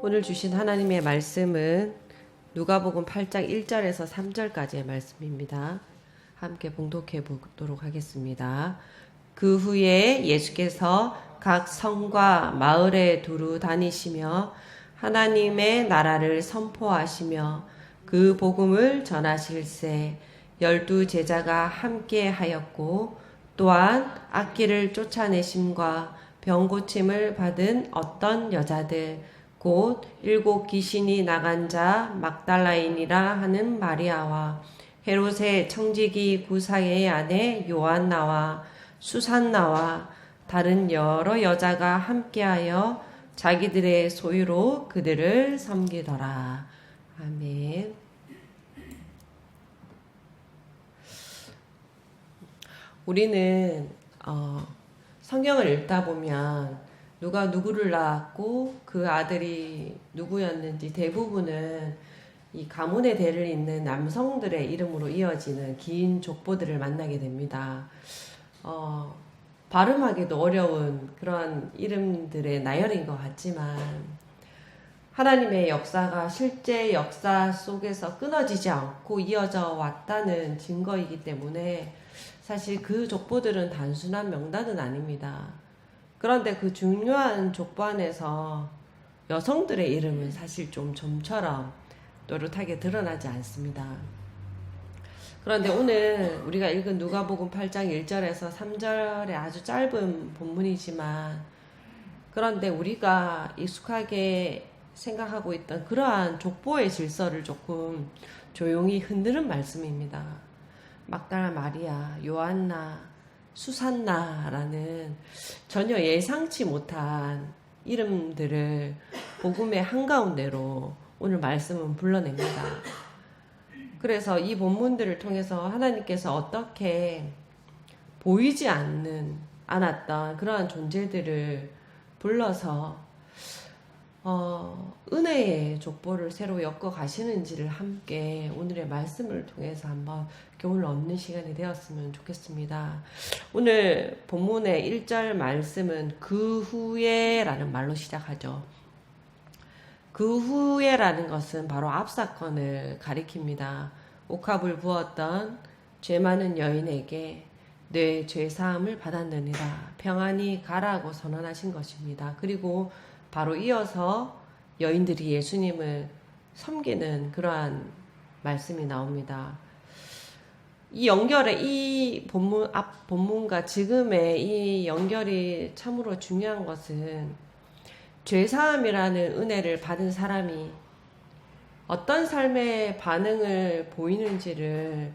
오늘 주신 하나님의 말씀은 누가복음 8장 1절에서 3절까지의 말씀입니다. 함께 봉독해 보도록 하겠습니다. 그 후에 예수께서 각 성과 마을에 두루 다니시며 하나님의 나라를 선포하시며 그 복음을 전하실세 12 제자가 함께 하였고 또한 악기를 쫓아내심과 병 고침을 받은 어떤 여자들 곧 7 귀신이 나간 자 막달라인이라 하는 마리아와 헤롯의 청지기 구사의 아내 요한나와 수산나와 다른 여러 여자가 함께하여 자기들의 소유로 그들을 섬기더라. 아멘. 우리는 성경을 읽다 보면 누가 누구를 낳았고 그 아들이 누구였는지 대부분은 이 가문의 대를 잇는 남성들의 이름으로 이어지는 긴 족보들을 만나게 됩니다. 발음하기도 어려운 그런 이름들의 나열인 것 같지만 하나님의 역사가 실제 역사 속에서 끊어지지 않고 이어져 왔다는 증거이기 때문에 사실 그 족보들은 단순한 명단은 아닙니다. 그런데 그 중요한 족보 안에서 여성들의 이름은 사실 좀 좀처럼 또렷하게 드러나지 않습니다. 그런데 오늘 우리가 읽은 누가복음 8장 1절에서 3절의 아주 짧은 본문이지만 그런데 우리가 익숙하게 생각하고 있던 그러한 족보의 질서를 조금 조용히 흔드는 말씀입니다. 막달라 마리아, 요한나, 수산나라는 전혀 예상치 못한 이름들을 복음의 한가운데로 오늘 말씀은 불러냅니다. 그래서 이 본문들을 통해서 하나님께서 어떻게 보이지 않았던 그러한 존재들을 불러서 은혜의 족보를 새로 엮어 가시는지를 함께 오늘의 말씀을 통해서 한번 교훈을 얻는 시간이 되었으면 좋겠습니다. 오늘 본문의 1절 말씀은 그 후에 라는 말로 시작하죠. 그 후에라는 것은 바로 앞 사건을 가리킵니다. 옥합을 부었던 죄 많은 여인에게 내 죄사함을 받았느니라 평안히 가라고 선언하신 것입니다. 그리고 바로 이어서 여인들이 예수님을 섬기는 그러한 말씀이 나옵니다. 이 연결에 이 본문 앞 본문과 지금의 이 연결이 참으로 중요한 것은 죄사함이라는 은혜를 받은 사람이 어떤 삶의 반응을 보이는지를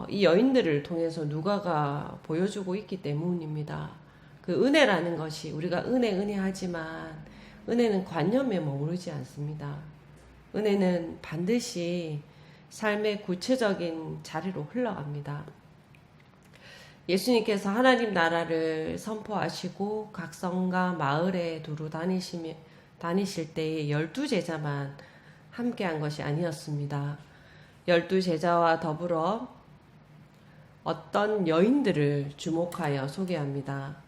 이 여인들을 통해서 누가가 보여주고 있기 때문입니다. 그 은혜라는 것이 우리가 은혜 하지만 은혜는 관념에 머무르지 않습니다. 은혜는 반드시 삶의 구체적인 자리로 흘러갑니다. 예수님께서 하나님 나라를 선포하시고 각 성과 마을에 두루 다니실 때에 12 제자만 함께한 것이 아니었습니다. 12 제자와 더불어 어떤 여인들을 주목하여 소개합니다.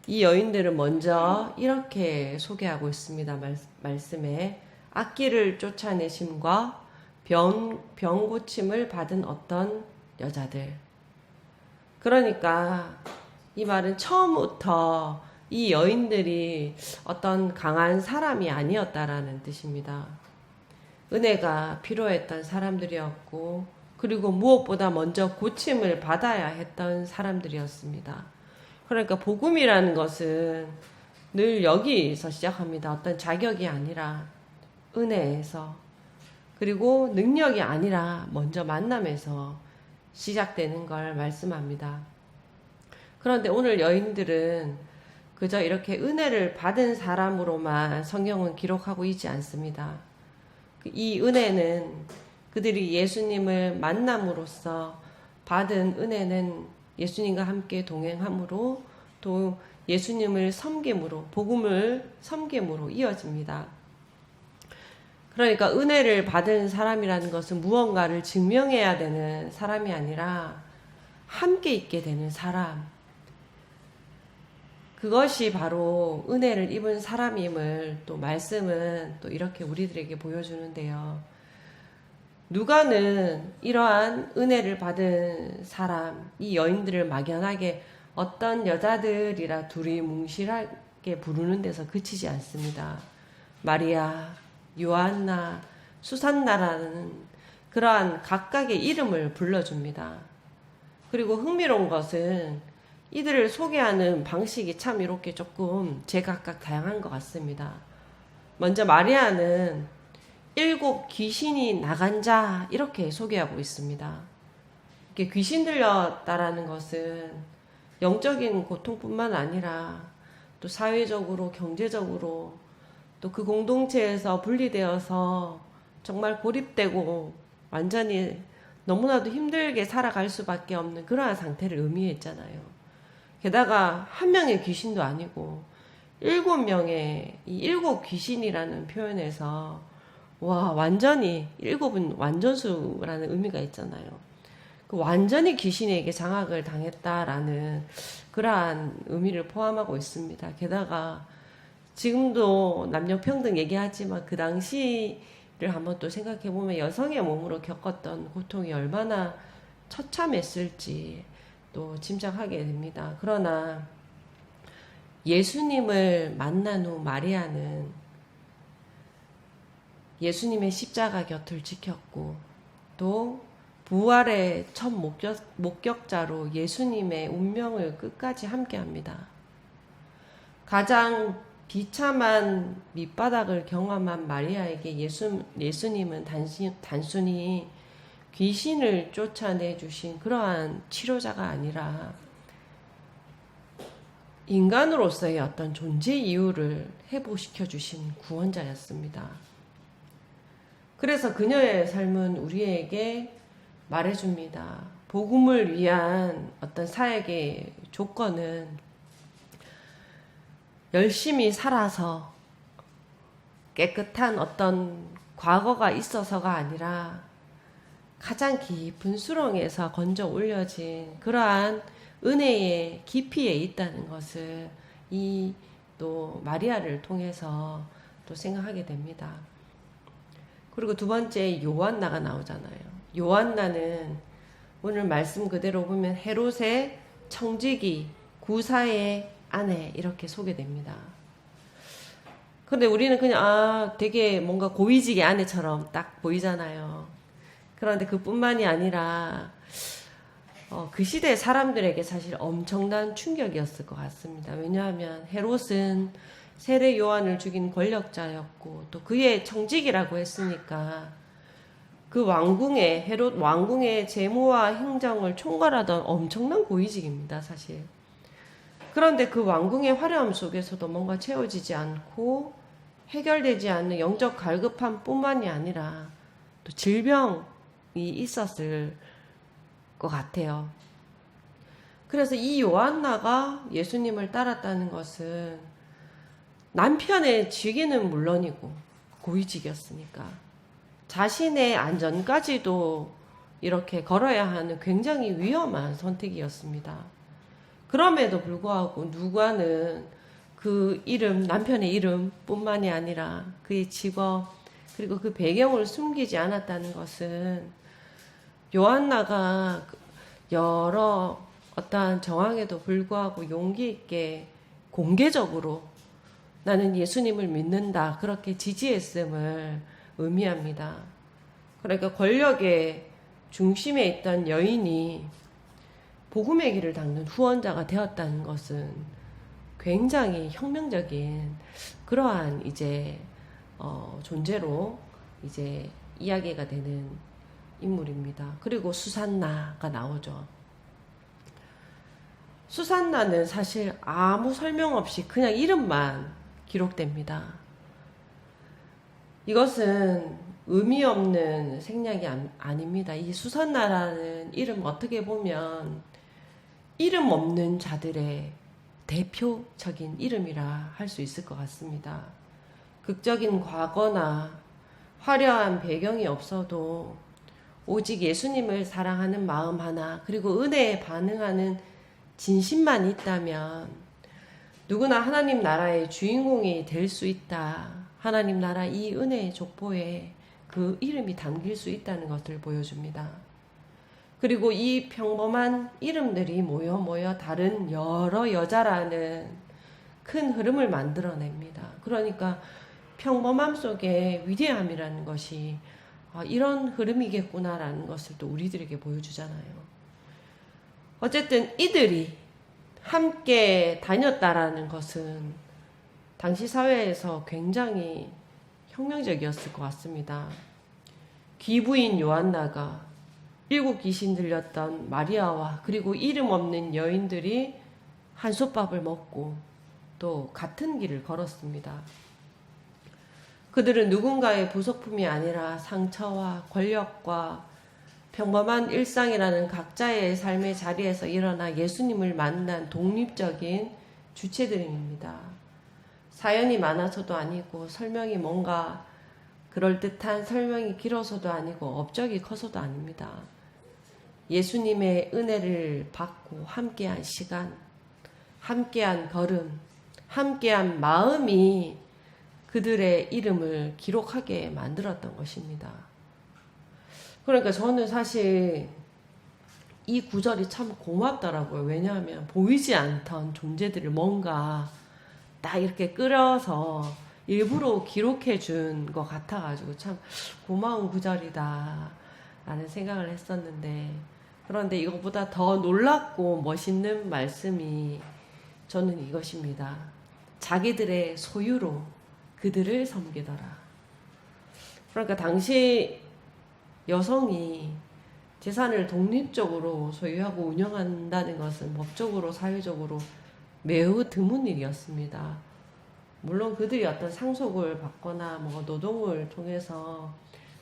이 여인들은 먼저 이렇게 소개하고 있습니다. 말씀에 악기를 쫓아내심과 병 고침을 받은 어떤 여자들. 그러니까 이 말은 처음부터 이 여인들이 어떤 강한 사람이 아니었다라는 뜻입니다. 은혜가 필요했던 사람들이었고 그리고 무엇보다 먼저 고침을 받아야 했던 사람들이었습니다. 그러니까 복음이라는 것은 늘 여기서 시작합니다. 어떤 자격이 아니라 은혜에서 그리고 능력이 아니라 먼저 만남에서 시작되는 걸 말씀합니다. 그런데 오늘 여인들은 그저 이렇게 은혜를 받은 사람으로만 성경은 기록하고 있지 않습니다. 이 은혜는 그들이 예수님을 만남으로써 받은 은혜는 예수님과 함께 동행함으로 또 예수님을 섬김으로 복음을 섬김으로 이어집니다. 그러니까 은혜를 받은 사람이라는 것은 무언가를 증명해야 되는 사람이 아니라 함께 있게 되는 사람. 그것이 바로 은혜를 입은 사람임을 또 말씀은 또 이렇게 우리들에게 보여주는데요. 누가는 이러한 은혜를 받은 사람, 이 여인들을 막연하게 어떤 여자들이라 둘이 뭉실하게 부르는 데서 그치지 않습니다. 마리아, 요한나, 수산나라는 그러한 각각의 이름을 불러줍니다. 그리고 흥미로운 것은 이들을 소개하는 방식이 참 이렇게 조금 제각각 다양한 것 같습니다. 먼저 마리아는 7 귀신이 나간 자 이렇게 소개하고 있습니다. 이렇게 귀신 들렸다라는 것은 영적인 고통뿐만 아니라 또 사회적으로 경제적으로 또 그 공동체에서 분리되어서 정말 고립되고 완전히 너무나도 힘들게 살아갈 수밖에 없는 그러한 상태를 의미했잖아요. 게다가 한 명의 귀신도 아니고 7명의 이 7 귀신이라는 표현에서 와 완전히 7은 완전수라는 의미가 있잖아요. 그 완전히 귀신에게 장악을 당했다라는 그러한 의미를 포함하고 있습니다. 게다가 지금도 남녀평등 얘기하지만 그 당시를 한번 또 생각해 보면 여성의 몸으로 겪었던 고통이 얼마나 처참했을지 또 짐작하게 됩니다. 그러나 예수님을 만난 후 마리아는 예수님의 십자가 곁을 지켰고 또 부활의 첫 목격자로 예수님의 운명을 끝까지 함께합니다. 가장 비참한 밑바닥을 경험한 마리아에게 예수님은 단순히 귀신을 쫓아내 주신 그러한 치료자가 아니라 인간으로서의 어떤 존재 이유를 회복시켜 주신 구원자였습니다. 그래서 그녀의 삶은 우리에게 말해줍니다. 복음을 위한 어떤 사역의 조건은 열심히 살아서 깨끗한 어떤 과거가 있어서가 아니라 가장 깊은 수렁에서 건져 올려진 그러한 은혜의 깊이에 있다는 것을 이 또 마리아를 통해서 또 생각하게 됩니다. 그리고 두 번째 요한나가 나오잖아요. 요한나는 오늘 말씀 그대로 보면 헤롯의 청지기 구사의 아내 이렇게 소개됩니다. 그런데 우리는 그냥 되게 뭔가 고위직의 아내처럼 딱 보이잖아요. 그런데 그뿐만이 아니라 그 시대 사람들에게 사실 엄청난 충격이었을 것 같습니다. 왜냐하면 헤롯은 세례 요한을 죽인 권력자였고 또 그의 청직이라고 했으니까 그 왕궁의 헤롯 왕궁의 재무와 행정을 총괄하던 엄청난 고위직입니다, 사실. 그런데 그 왕궁의 화려함 속에서도 뭔가 채워지지 않고 해결되지 않는 영적 갈급함 뿐만이 아니라 또 질병이 있었을 것 같아요. 그래서 이 요한나가 예수님을 따랐다는 것은 남편의 직위는 물론이고 고위직이었으니까 자신의 안전까지도 이렇게 걸어야 하는 굉장히 위험한 선택이었습니다. 그럼에도 불구하고 누가는 그 이름, 남편의 이름뿐만이 아니라 그의 직업 그리고 그 배경을 숨기지 않았다는 것은 요한나가 여러 어떠한 정황에도 불구하고 용기 있게 공개적으로 나는 예수님을 믿는다 그렇게 지지했음을 의미합니다. 그러니까 권력의 중심에 있던 여인이 복음의 길을 닦는 후원자가 되었다는 것은 굉장히 혁명적인 그러한 이제 존재로 이제 이야기가 되는 인물입니다. 그리고 수산나가 나오죠. 수산나는 사실 아무 설명 없이 그냥 이름만 기록됩니다. 이것은 의미 없는 생략이 아닙니다. 이 수산나라는 이름 어떻게 보면 이름 없는 자들의 대표적인 이름이라 할 수 있을 것 같습니다. 극적인 과거나 화려한 배경이 없어도 오직 예수님을 사랑하는 마음 하나 그리고 은혜에 반응하는 진심만 있다면 누구나 하나님 나라의 주인공이 될 수 있다. 하나님 나라 이 은혜의 족보에 그 이름이 담길 수 있다는 것을 보여줍니다. 그리고 이 평범한 이름들이 모여 다른 여러 여자라는 큰 흐름을 만들어냅니다. 그러니까 평범함 속에 위대함이라는 것이 이런 흐름이겠구나라는 것을 또 우리들에게 보여주잖아요. 어쨌든 이들이 함께 다녔다라는 것은 당시 사회에서 굉장히 혁명적이었을 것 같습니다. 귀부인 요한나가 7 귀신 들렸던 마리아와 그리고 이름 없는 여인들이 한솥밥을 먹고 또 같은 길을 걸었습니다. 그들은 누군가의 부속품이 아니라 상처와 권력과 평범한 일상이라는 각자의 삶의 자리에서 일어나 예수님을 만난 독립적인 주체들입니다. 사연이 많아서도 아니고 설명이 뭔가 그럴듯한 설명이 길어서도 아니고 업적이 커서도 아닙니다. 예수님의 은혜를 받고 함께한 시간, 함께한 걸음, 함께한 마음이 그들의 이름을 기록하게 만들었던 것입니다. 그러니까 저는 사실 이 구절이 참 고맙더라고요. 왜냐하면 보이지 않던 존재들을 뭔가 딱 이렇게 끌어서 일부러 기록해 준 것 같아가지고 참 고마운 구절이다 라는 생각을 했었는데, 그런데 이것보다 더 놀랍고 멋있는 말씀이 저는 이것입니다. 자기들의 소유로 그들을 섬기더라. 그러니까 당시 여성이 재산을 독립적으로 소유하고 운영한다는 것은 법적으로 사회적으로 매우 드문 일이었습니다. 물론 그들이 어떤 상속을 받거나 노동을 통해서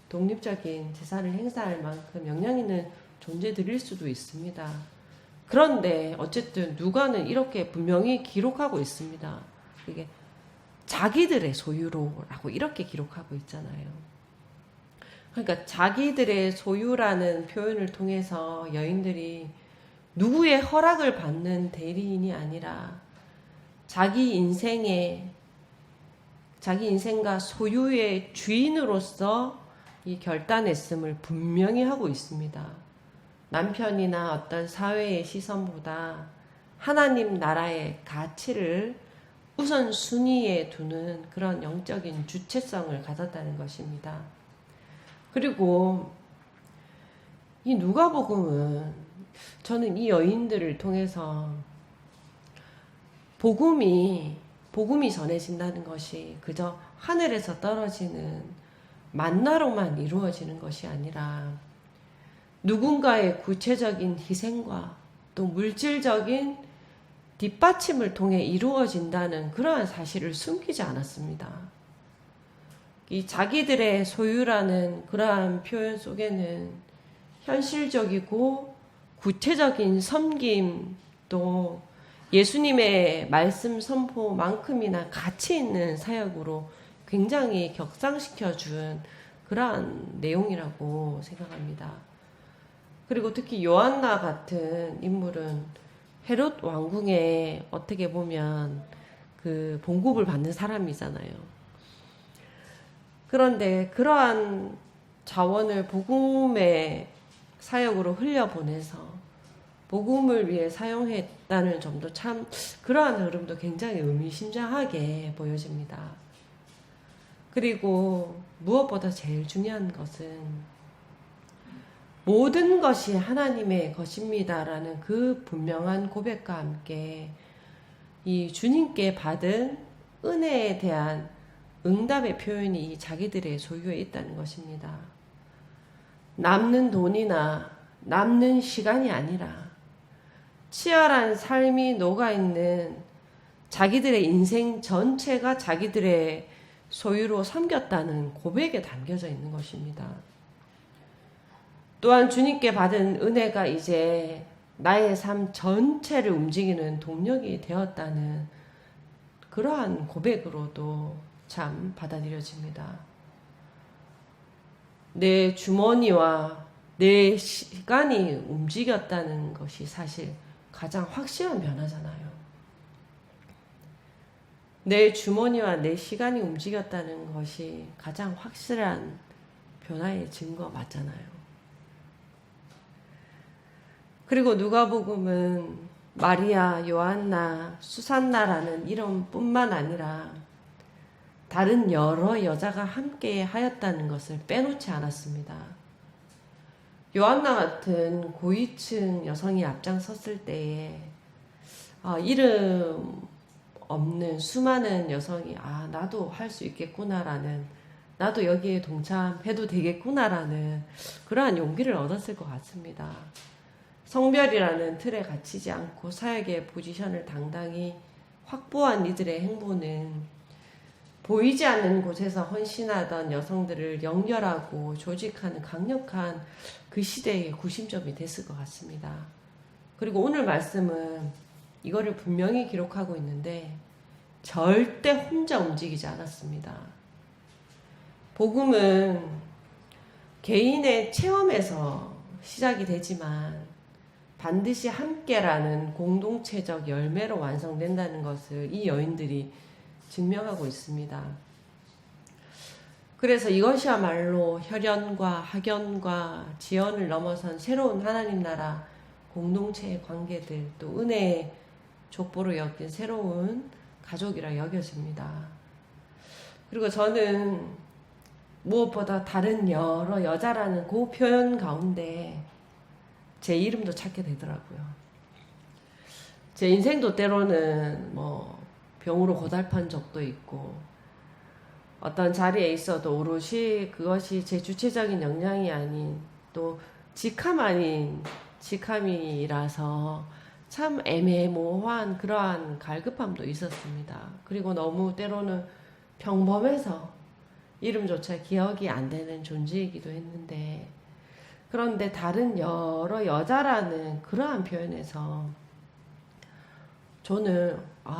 독립적인 재산을 행사할 만큼 역량 있는 존재들일 수도 있습니다. 그런데 어쨌든 누가는 이렇게 분명히 기록하고 있습니다. 이게 자기들의 소유로라고 이렇게 기록하고 있잖아요. 그러니까 자기들의 소유라는 표현을 통해서 여인들이 누구의 허락을 받는 대리인이 아니라 자기 인생과 소유의 주인으로서 이 결단했음을 분명히 하고 있습니다. 남편이나 어떤 사회의 시선보다 하나님 나라의 가치를 우선순위에 두는 그런 영적인 주체성을 가졌다는 것입니다. 그리고 이 누가복음은 저는 이 여인들을 통해서 복음이 전해진다는 것이 그저 하늘에서 떨어지는 만나로만 이루어지는 것이 아니라 누군가의 구체적인 희생과 또 물질적인 뒷받침을 통해 이루어진다는 그러한 사실을 숨기지 않았습니다. 이 자기들의 소유라는 그러한 표현 속에는 현실적이고 구체적인 섬김, 또 예수님의 말씀 선포만큼이나 가치 있는 사역으로 굉장히 격상시켜준 그러한 내용이라고 생각합니다. 그리고 특히 요한나 같은 인물은 헤롯 왕궁에 어떻게 보면 그 봉급을 받는 사람이잖아요. 그런데 그러한 자원을 복음의 사역으로 흘려보내서 복음을 위해 사용했다는 점도 참 그러한 흐름도 굉장히 의미심장하게 보여집니다. 그리고 무엇보다 제일 중요한 것은 모든 것이 하나님의 것입니다라는 그 분명한 고백과 함께 이 주님께 받은 은혜에 대한 응답의 표현이 자기들의 소유에 있다는 것입니다. 남는 돈이나 남는 시간이 아니라 치열한 삶이 녹아있는 자기들의 인생 전체가 자기들의 소유로 섬겼다는 고백에 담겨져 있는 것입니다. 또한 주님께 받은 은혜가 이제 나의 삶 전체를 움직이는 동력이 되었다는 그러한 고백으로도 참 받아들여집니다. 내 주머니와 내 시간이 움직였다는 것이 사실 가장 확실한 변화잖아요. 내 주머니와 내 시간이 움직였다는 것이 가장 확실한 변화의 증거 맞잖아요. 그리고 누가복음은 마리아, 요한나, 수산나라는 이름뿐만 아니라 다른 여러 여자가 함께 하였다는 것을 빼놓지 않았습니다. 요한나 같은 고위층 여성이 앞장섰을 때에 이름 없는 수많은 여성이 나도 할 수 있겠구나라는, 나도 여기에 동참해도 되겠구나라는 그러한 용기를 얻었을 것 같습니다. 성별이라는 틀에 갇히지 않고 사역의 포지션을 당당히 확보한 이들의 행보는 보이지 않는 곳에서 헌신하던 여성들을 연결하고 조직하는 강력한 그 시대의 구심점이 됐을 것 같습니다. 그리고 오늘 말씀은 이거를 분명히 기록하고 있는데 절대 혼자 움직이지 않았습니다. 복음은 개인의 체험에서 시작이 되지만 반드시 함께라는 공동체적 열매로 완성된다는 것을 이 여인들이 증명하고 있습니다. 그래서 이것이야말로 혈연과 학연과 지연을 넘어선 새로운 하나님 나라 공동체의 관계들, 또 은혜의 족보로 엮인 새로운 가족이라 여겨집니다. 그리고 저는 무엇보다 다른 여러 여자라는 그 표현 가운데 제 이름도 찾게 되더라고요. 제 인생도 때로는 병으로 고달픈 적도 있고, 어떤 자리에 있어도 오롯이 그것이 제 주체적인 역량이 아닌 또 직함 아닌 직함이라서 참 애매모호한 그러한 갈급함도 있었습니다. 그리고 너무 때로는 평범해서 이름조차 기억이 안 되는 존재이기도 했는데, 그런데 다른 여러 여자라는 그러한 표현에서 저는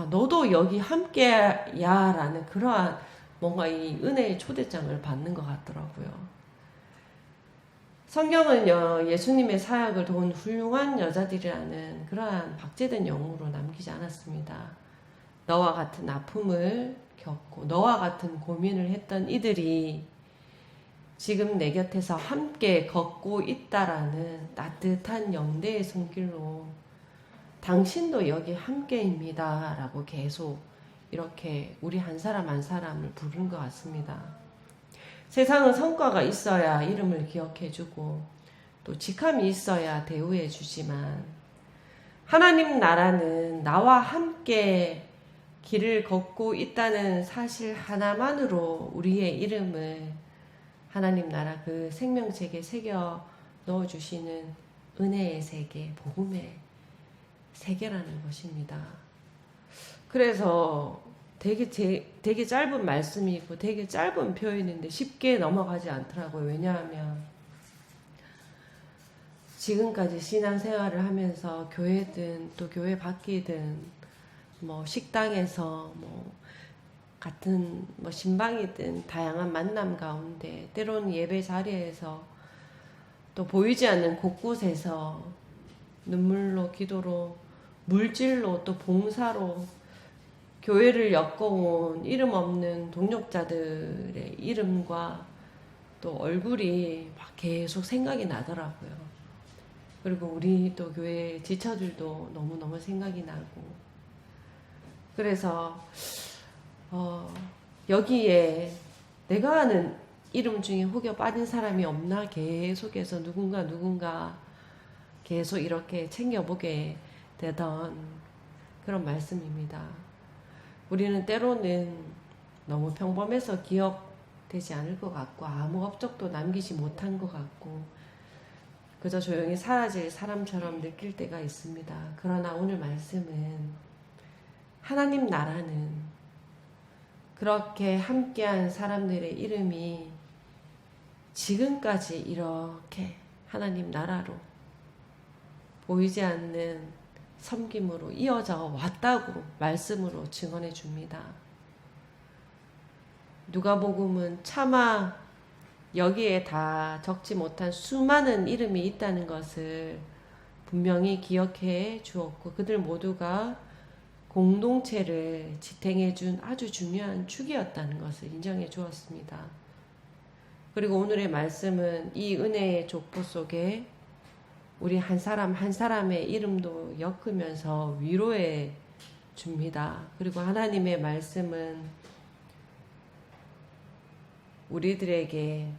너도 여기 함께야 라는 그러한 뭔가 이 은혜의 초대장을 받는 것 같더라고요. 성경은요, 예수님의 사역을 도운 훌륭한 여자들이라는 그러한 박제된 영웅으로 남기지 않았습니다. 너와 같은 아픔을 겪고 너와 같은 고민을 했던 이들이 지금 내 곁에서 함께 걷고 있다라는 따뜻한 영대의 손길로 당신도 여기 함께입니다 라고 계속 이렇게 우리 한 사람 한 사람을 부른 것 같습니다. 세상은 성과가 있어야 이름을 기억해주고 또 직함이 있어야 대우해주지만 하나님 나라는 나와 함께 길을 걷고 있다는 사실 하나만으로 우리의 이름을 하나님 나라 그 생명책에 새겨 넣어주시는 은혜의 세계, 복음의 세계라는 것입니다. 그래서 되게 짧은 말씀이고 되게 짧은 표현인데 쉽게 넘어가지 않더라고요. 왜냐하면 지금까지 신앙생활을 하면서 교회든 또 교회 밖이든 식당에서 같은 신방이든 다양한 만남 가운데 때로는 예배 자리에서 또 보이지 않는 곳곳에서 눈물로 기도로 물질로 또 봉사로 교회를 엮어온 이름 없는 동력자들의 이름과 또 얼굴이 막 계속 생각이 나더라고요. 그리고 우리 또 교회 지처들도 너무너무 생각이 나고, 그래서 여기에 내가 아는 이름 중에 혹여 빠진 사람이 없나 계속해서 누군가 계속 이렇게 챙겨보게 되던 그런 말씀입니다. 우리는 때로는 너무 평범해서 기억되지 않을 것 같고 아무 업적도 남기지 못한 것 같고 그저 조용히 사라질 사람처럼 느낄 때가 있습니다. 그러나 오늘 말씀은 하나님 나라는 그렇게 함께한 사람들의 이름이 지금까지 이렇게 하나님 나라로 보이지 않는 섬김으로 이어져 왔다고 말씀으로 증언해 줍니다. 누가복음은 차마 여기에 다 적지 못한 수많은 이름이 있다는 것을 분명히 기억해 주었고 그들 모두가 공동체를 지탱해 준 아주 중요한 축이었다는 것을 인정해 주었습니다. 그리고 오늘의 말씀은 이 은혜의 족보 속에 우리 한 사람 한 사람의 이름도 엮으면서 위로해 줍니다. 그리고 하나님의 말씀은 우리들에게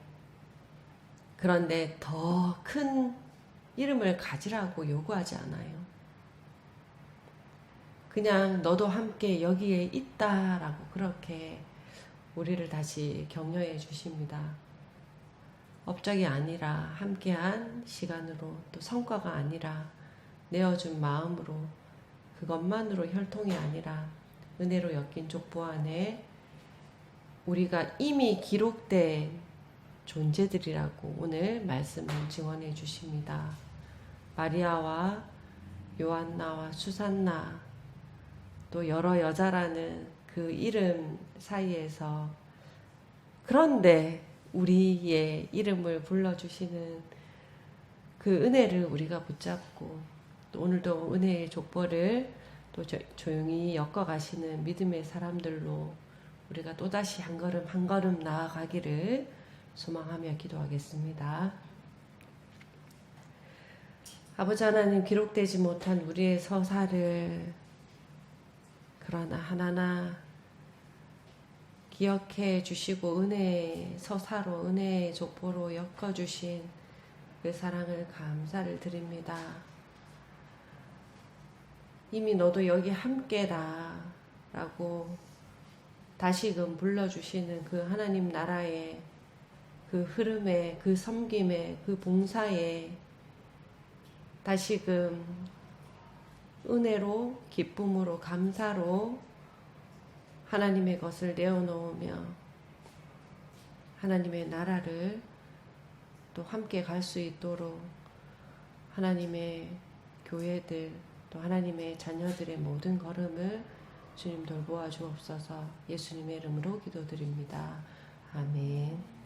그런데 더 큰 이름을 가지라고 요구하지 않아요. 그냥 너도 함께 여기에 있다라고 그렇게 우리를 다시 격려해 주십니다. 업적이 아니라 함께한 시간으로 또 성과가 아니라 내어준 마음으로 그것만으로 혈통이 아니라 은혜로 엮인 족보 안에 우리가 이미 기록된 존재들이라고 오늘 말씀을 증언해 주십니다. 마리아와 요한나와 수산나 또 여러 여자라는 그 이름 사이에서 그런데 우리의 이름을 불러주시는 그 은혜를 우리가 붙잡고 또 오늘도 은혜의 족보를 또 조용히 엮어가시는 믿음의 사람들로 우리가 또다시 한 걸음 한 걸음 나아가기를 소망하며 기도하겠습니다. 아버지 하나님, 기록되지 못한 우리의 서사를 그러나 하나하나 기억해 주시고 은혜의 서사로 은혜의 족보로 엮어주신 그 사랑을 감사를 드립니다. 이미 너도 여기 함께라 라고 다시금 불러주시는 그 하나님 나라의 그 흐름에, 그 섬김에, 그 봉사에 다시금 은혜로, 기쁨으로, 감사로 하나님의 것을 내어놓으며 하나님의 나라를 또 함께 갈 수 있도록 하나님의 교회들 또 하나님의 자녀들의 모든 걸음을 주님 돌보아 주옵소서. 예수님의 이름으로 기도드립니다. 아멘.